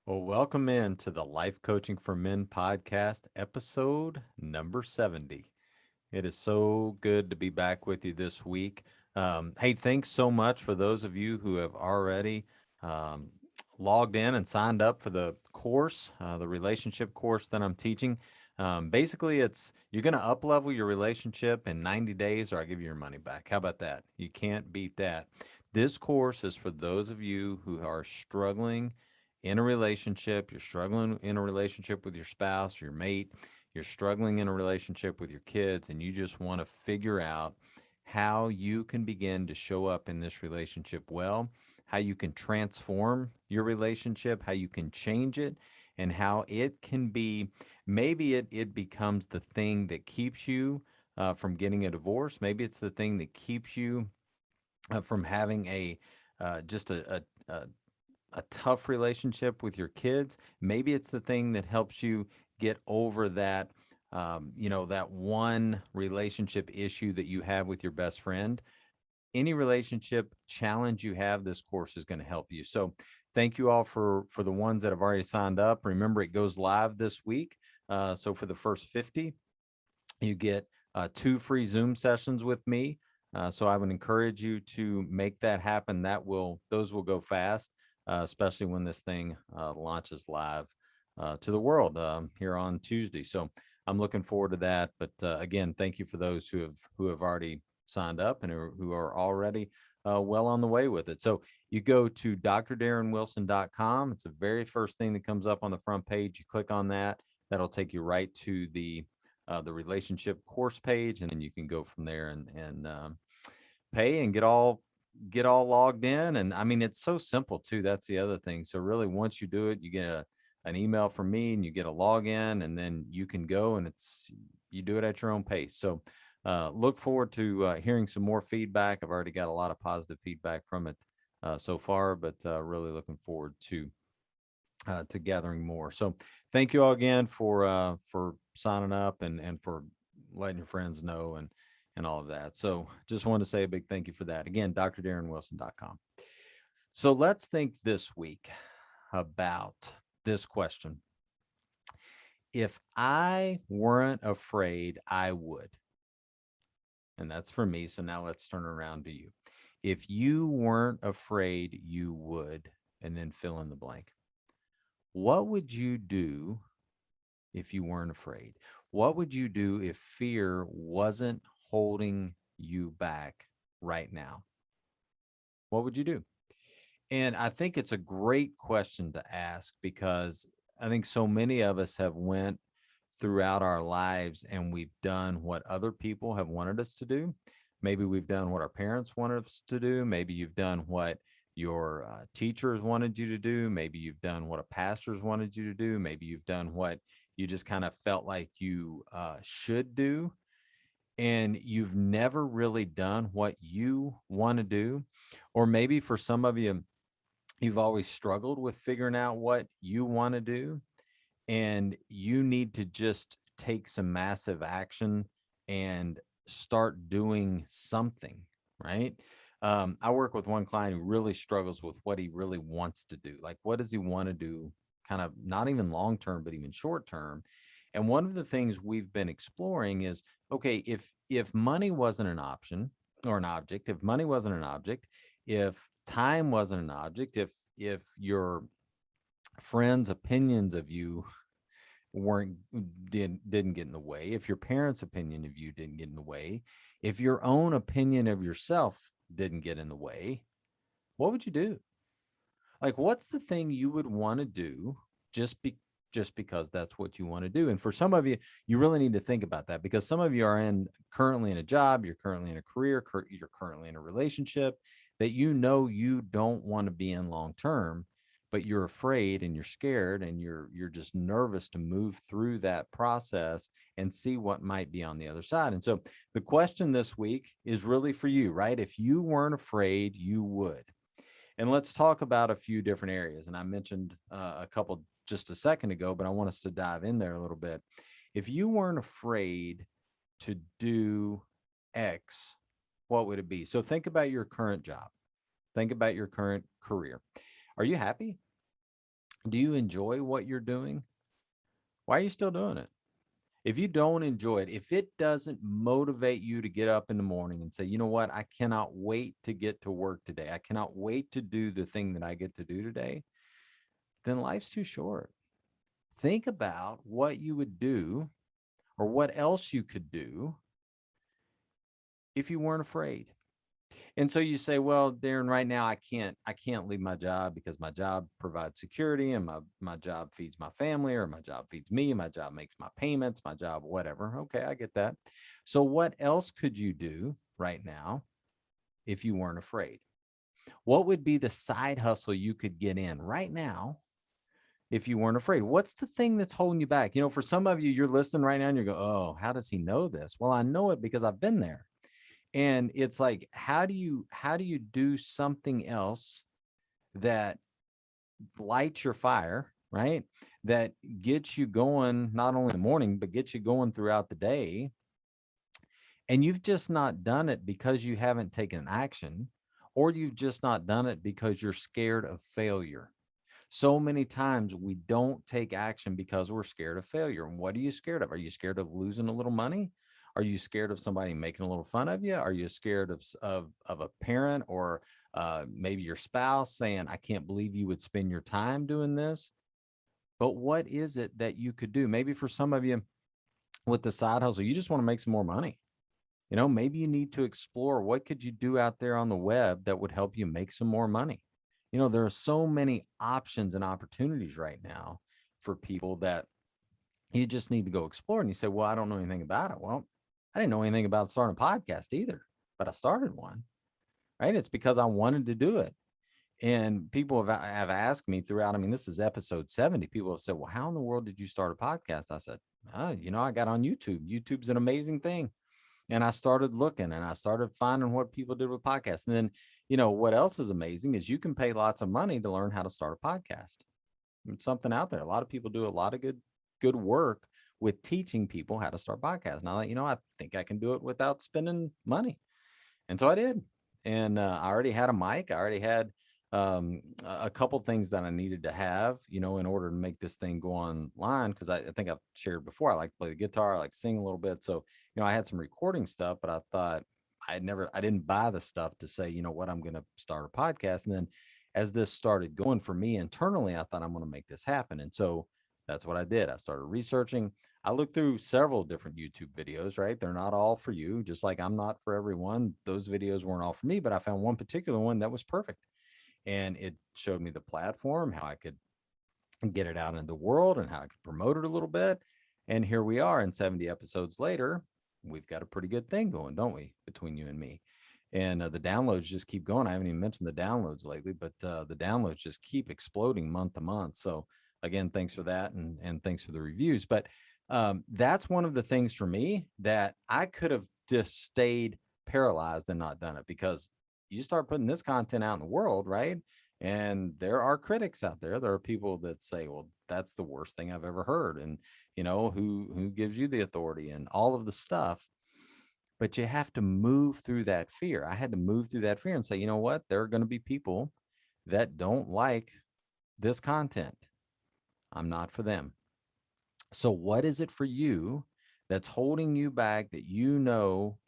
Well, welcome in to the Life Coaching for Men podcast, episode number 70. It is so good to be back with you this week. Hey, thanks so much for those of you who have already um, logged in and signed up for the course, the relationship course that I'm teaching. Basically, it's you're going to up level your relationship in 90 days, or I give you your money back. How about that? You can't beat that. This course is for those of you who are struggling in a relationship. You're struggling in a relationship with your spouse, your mate. You're struggling in a relationship with your kids, and you just want to figure out how you can begin to show up in this relationship well, how you can transform your relationship, how you can change it, and how it can be maybe it becomes the thing that keeps you from getting a divorce. Maybe it's the thing that keeps you from having a just a tough relationship with your kids. Maybe it's the thing that helps you get over that, that one relationship issue that you have with your best friend. Any relationship challenge you have, this course is going to help you. So, thank you all for the ones that have already signed up. Remember, it goes live this week. So for the first 50, you get two free Zoom sessions with me. So I would encourage you to make that happen. Those will go fast, especially when this thing launches live to the world here on Tuesday. So I'm looking forward to that. But again, thank you for those who have already signed up and who are already well on the way with it. So you go to drdarrenwilson.com. It's the very first thing that comes up on the front page. You click on that. That'll take you right to the relationship course page, and then you can go from there and pay and get all logged in. And I mean, it's so simple too. That's the other thing. So really, once you do it, you get an email from me, and you get a login, and then you can go and you do it at your own pace. So look forward to hearing some more feedback. I've already got a lot of positive feedback from it so far, but really looking forward to gathering more. So thank you all again for signing up and for letting your friends know and all of that. So just wanted to say a big thank you for that. Again, drdarrenwilson.com. So let's think this week about this question. If I weren't afraid, I would. And that's for me. So now let's turn around to you. If you weren't afraid, you would, and then fill in the blank. What would you do if you weren't afraid? What would you do if fear wasn't holding you back right now? What would you do? And I think it's a great question to ask because I think so many of us have went throughout our lives and we've done what other people have wanted us to do. Maybe we've done what our parents wanted us to do. Maybe you've done what your teachers wanted you to do. Maybe you've done what a pastor's wanted you to do. Maybe you've done what you just kind of felt like you should do. And you've never really done what you want to do. Or maybe for some of you, you've always struggled with figuring out what you want to do and you need to just take some massive action and start doing something, right? I work with one client who really struggles with what he really wants to do. Like, what does he want to do? Kind of not even long term, but even short term. And one of the things we've been exploring is okay, if money wasn't an option or an object, if money wasn't an object, if time wasn't an object, if your friends' opinions of you weren't didn't get in the way, if your parents' opinion of you didn't get in the way, if your own opinion of yourself didn't get in the way, what would you do? Like, what's the thing you would want to do just be just because that's what you want to do? And for some of you, you really need to think about that because some of you are in currently in a job, you're currently in a career, you're currently in a relationship that you know you don't want to be in long term, but you're afraid and you're scared and you're just nervous to move through that process and see what might be on the other side. And so the question this week is really for you, right? If you weren't afraid, you would. And let's talk about a few different areas. And I mentioned a couple just a second ago, but I want us to dive in there a little bit. If you weren't afraid to do X, what would it be? So think about your current job. Think about your current career. Are you happy? Do you enjoy what you're doing? Why are you still doing it? If you don't enjoy it, if it doesn't motivate you to get up in the morning and say, you know what, I cannot wait to get to work today, I cannot wait to do the thing that I get to do today, then life's too short. Think about what you would do or what else you could do if you weren't afraid. And so you say, well, Darren, right now I can't leave my job because my job provides security and my job feeds my family, or my job feeds me, my job makes my payments, my job, whatever. Okay, I get that. So what else could you do right now if you weren't afraid? What would be the side hustle you could get in right now if you weren't afraid? What's the thing that's holding you back? For some of you, you're listening right now and you go, oh, how does he know this? Well, I know it because I've been there. And it's like, how do you do something else that lights your fire, right? That gets you going not only in the morning, but gets you going throughout the day. And you've just not done it because you haven't taken action, or you've just not done it because you're scared of failure. So many times we don't take action because we're scared of failure. And what are you scared of? Are you scared of losing a little money? Are you scared of somebody making a little fun of you? Are you scared of a parent, or maybe your spouse saying, I can't believe you would spend your time doing this? But what is it that you could do? Maybe for some of you with the side hustle, you just want to make some more money. Maybe you need to explore what could you do out there on the web that would help you make some more money. There are so many options and opportunities right now for people that you just need to go explore. And you say, well, I don't know anything about it. Well, I didn't know anything about starting a podcast either, but I started one, right? It's because I wanted to do it. And people have asked me throughout, I mean, this is episode 70. People have said, well, how in the world did you start a podcast? I said, I got on YouTube. YouTube's an amazing thing. And I started looking and I started finding what people did with podcasts. And then, what else is amazing is you can pay lots of money to learn how to start a podcast. It's something out there. A lot of people do a lot of good work with teaching people how to start podcasts. And I thought, I think I can do it without spending money. And so I did. And I already had a mic. I already had a couple things that I needed to have, in order to make this thing go online. Cause I think I've shared before, I like to play the guitar, I like to sing a little bit. So, I had some recording stuff, but I thought I didn't buy the stuff to say, what, I'm going to start a podcast. And then as this started going for me internally, I thought I'm going to make this happen. And so that's what I did. I started researching. I looked through several different YouTube videos, right? They're not all for you, just like I'm not for everyone. Those videos weren't all for me, but I found one particular one that was perfect. And it showed me the platform, how I could get it out in the world and how I could promote it a little bit. And here we are, and 70 episodes later, we've got a pretty good thing going, don't we, between you and me? And the downloads just keep going. I haven't even mentioned the downloads lately, but the downloads just keep exploding month to month. So again, thanks for that, and thanks for the reviews. But that's one of the things for me that I could have just stayed paralyzed and not done it, because you start putting this content out in the world, right? And there are critics out there. There are people that say, well, that's the worst thing I've ever heard. And, who gives you the authority and all of the stuff. But you have to move through that fear. I had to move through that fear and say, you know what? There are going to be people that don't like this content. I'm not for them. So, what is it for you that's holding you back, that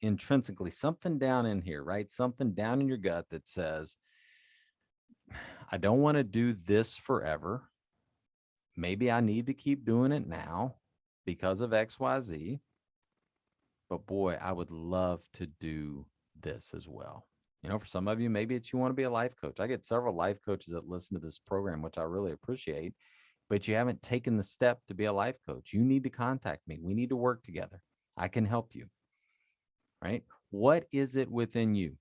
intrinsically, something down in here, right? Something down in your gut that says, I don't want to do this forever. Maybe I need to keep doing it now because of XYZ. But boy, I would love to do this as well. For some of you, maybe it's you want to be a life coach. I get several life coaches that listen to this program, which I really appreciate, but you haven't taken the step to be a life coach. You need to contact me. We need to work together. I can help you, right? What is it within you?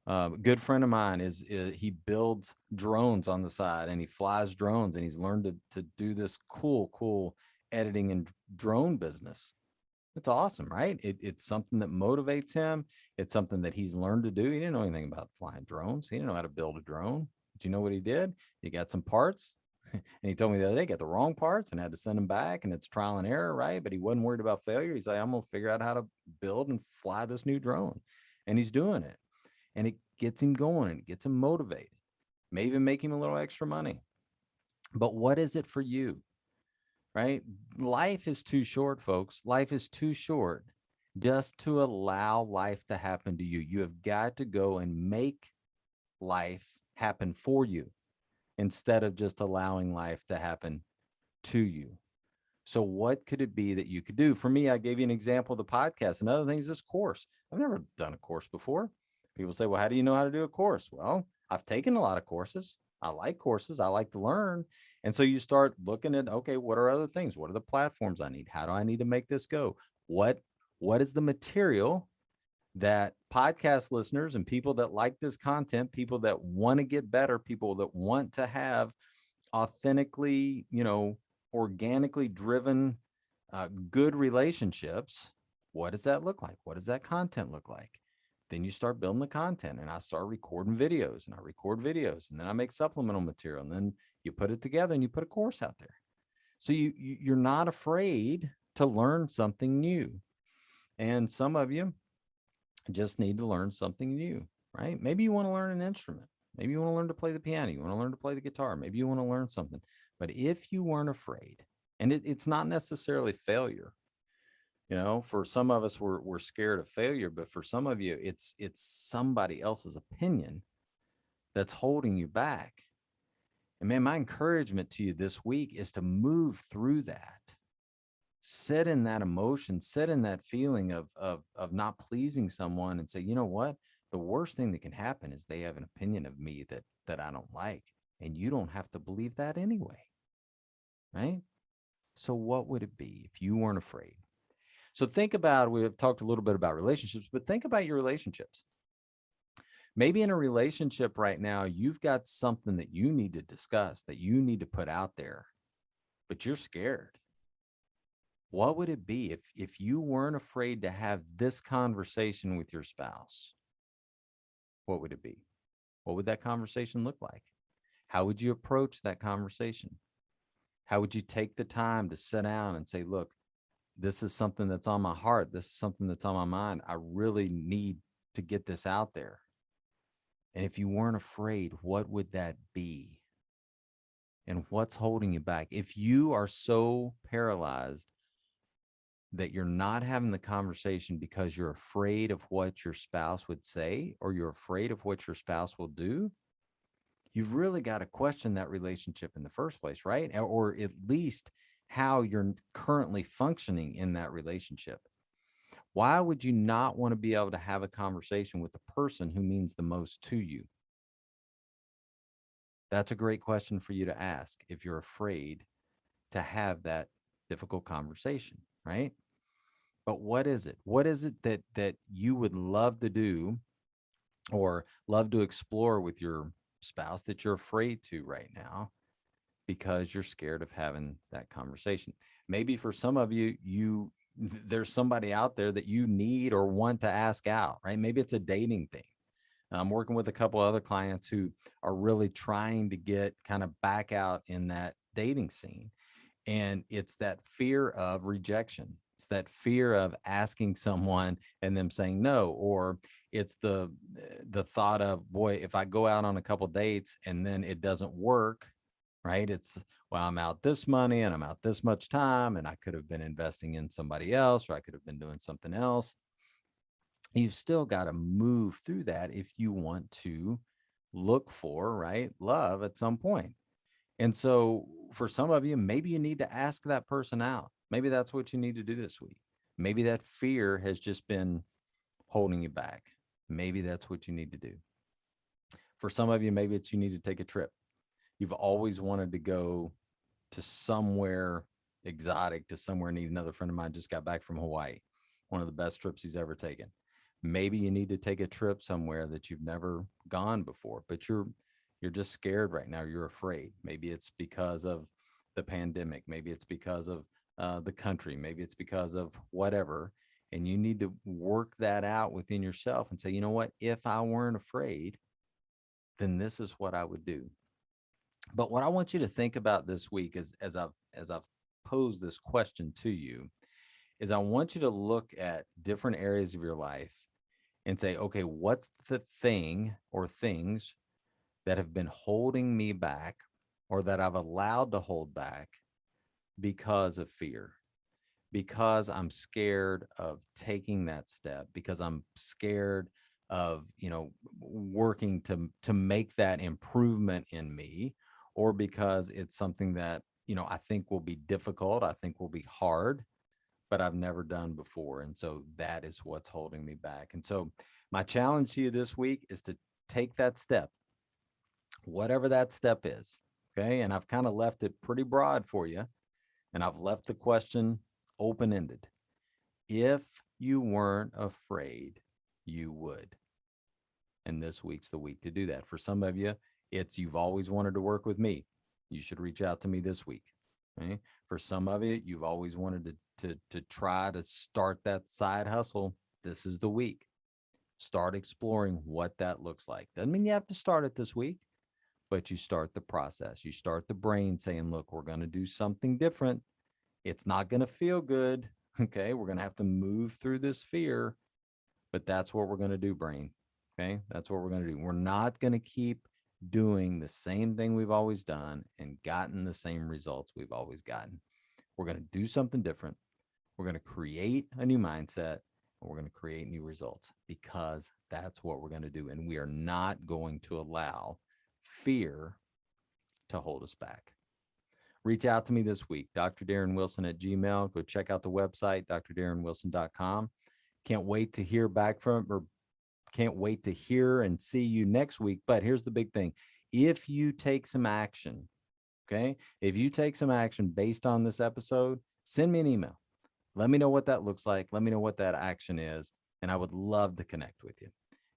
A good friend of mine is he builds drones on the side, and he flies drones, and he's learned to do this cool editing and drone business. It's awesome, right? It's something that motivates him. It's something that he's learned to do. He didn't know anything about flying drones. He didn't know how to build a drone. But you know what he did? He got some parts, and he told me the other day, got the wrong parts and had to send them back, and it's trial and error, right? But he wasn't worried about failure. He's like, I'm gonna figure out how to build and fly this new drone, and he's doing it, and it gets him going and it gets him motivated. May even make him a little extra money. But what is it for you, right? Life is too short, folks. Life is too short just to allow life to happen to you. You have got to go and make life happen for you instead of just allowing life to happen to you. So, what could it be that you could do? For me, I gave you an example of the podcast. Another thing is this course. I've never done a course before. People say, well, how do you know how to do a course? Well, I've taken a lot of courses. I like courses. I like to learn. And so you start looking at, okay, what are other things? What are the platforms I need? How do I need to make this go? What what is the material that podcast listeners and people that like this content, people that want to get better, people that want to have authentically, organically driven, good relationships, what does that look like? What does that content look like? Then you start building the content, and I start recording videos, and I record videos, and then I make supplemental material, and then you put it together and you put a course out there. So you're not afraid to learn something new. And some of you just need to learn something new, right? Maybe you want to learn an instrument. Maybe you want to learn to play the piano. You want to learn to play the guitar. Maybe you want to learn something. But if you weren't afraid, and it's not necessarily failure, for some of us, we're scared of failure, but for some of you, it's somebody else's opinion that's holding you back. And man, my encouragement to you this week is to move through that. Sit in that emotion, sit in that feeling of not pleasing someone, and say, you know what? The worst thing that can happen is they have an opinion of me that I don't like, and you don't have to believe that anyway, right? So what would it be if you weren't afraid? So think about, we've talked a little bit about relationships, but think about your relationships. Maybe in a relationship right now, you've got something that you need to discuss, that you need to put out there, but you're scared. What would it be if you weren't afraid to have this conversation with your spouse? What would it be? What would that conversation look like? How would you approach that conversation? How would you take the time to sit down and say, look, this is something that's on my heart. This is something that's on my mind. I really need to get this out there. And if you weren't afraid, what would that be? And what's holding you back? If you are so paralyzed that you're not having the conversation because you're afraid of what your spouse would say, or you're afraid of what your spouse will do, you've really got to question that relationship in the first place, right? Or at least how you're currently functioning in that relationship. Why would you not want to be able to have a conversation with the person who means the most to you? That's a great question for you to ask if you're afraid to have that difficult conversation, right? But what is it? What is it that you would love to do or love to explore with your spouse that you're afraid to right now because you're scared of having that conversation? Maybe for some of you, there's somebody out there that you need or want to ask out, right? Maybe it's a dating thing. I'm working with a couple other clients who are really trying to get kind of back out in that dating scene. And it's that fear of rejection. It's that fear of asking someone and them saying no, or it's the thought of, boy, if I go out on a couple dates and then it doesn't work, right? It's, well, I'm out this money and I'm out this much time, and I could have been investing in somebody else, or I could have been doing something else. You've still got to move through that if you want to look for, right, love at some point. And so for some of you, maybe you need to ask that person out. Maybe that's what you need to do this week. Maybe that fear has just been holding you back. Maybe that's what you need to do. For some of you, maybe it's you need to take a trip. You've always wanted to go to somewhere exotic, to somewhere neat. Another friend of mine just got back from Hawaii, one of the best trips he's ever taken. Maybe you need to take a trip somewhere that you've never gone before, but you're just scared right now. You're afraid. Maybe it's because of the pandemic. Maybe it's because of the country. Maybe it's because of whatever. And you need to work that out within yourself and say, you know what? If I weren't afraid, then this is what I would do. But what I want you to think about this week is, as I've posed this question to you, is I want you to look at different areas of your life and say, okay, what's the thing or things that have been holding me back or that I've allowed to hold back because of fear, because I'm scared of taking that step, because I'm scared of, working to make that improvement in me, or because it's something that, I think will be difficult, I think will be hard, but I've never done before. And so that is what's holding me back. And so my challenge to you this week is to take that step, whatever that step is. Okay. And I've kind of left it pretty broad for you. And I've left the question open ended. If you weren't afraid, you would. And this week's the week to do that. For some of you, it's you've always wanted to work with me. You should reach out to me this week. Okay? For some of you, you've always wanted to try to start that side hustle. This is the week. Start exploring what that looks like. Doesn't mean you have to start it this week, but you start the process. You start the brain saying, look, we're going to do something different. It's not going to feel good. Okay. We're going to have to move through this fear, but that's what we're going to do, brain. Okay. That's what we're going to do. We're not going to keep doing the same thing we've always done and gotten the same results we've always gotten. We're going to do something different. We're going to create a new mindset, and we're going to create new results, because that's what we're going to do. And we are not going to allow fear to hold us back. Reach out to me this week, Dr. Darren Wilson at Gmail. Go check out the website, drdarrenwilson.com. Can't wait to hear back from, or can't wait to hear and see you next week. But here's the big thing. If you take some action, okay, if you take some action based on this episode, send me an email. Let me know what that looks like. Let me know what that action is. And I would love to connect with you.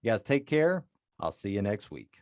You guys take care. I'll see you next week.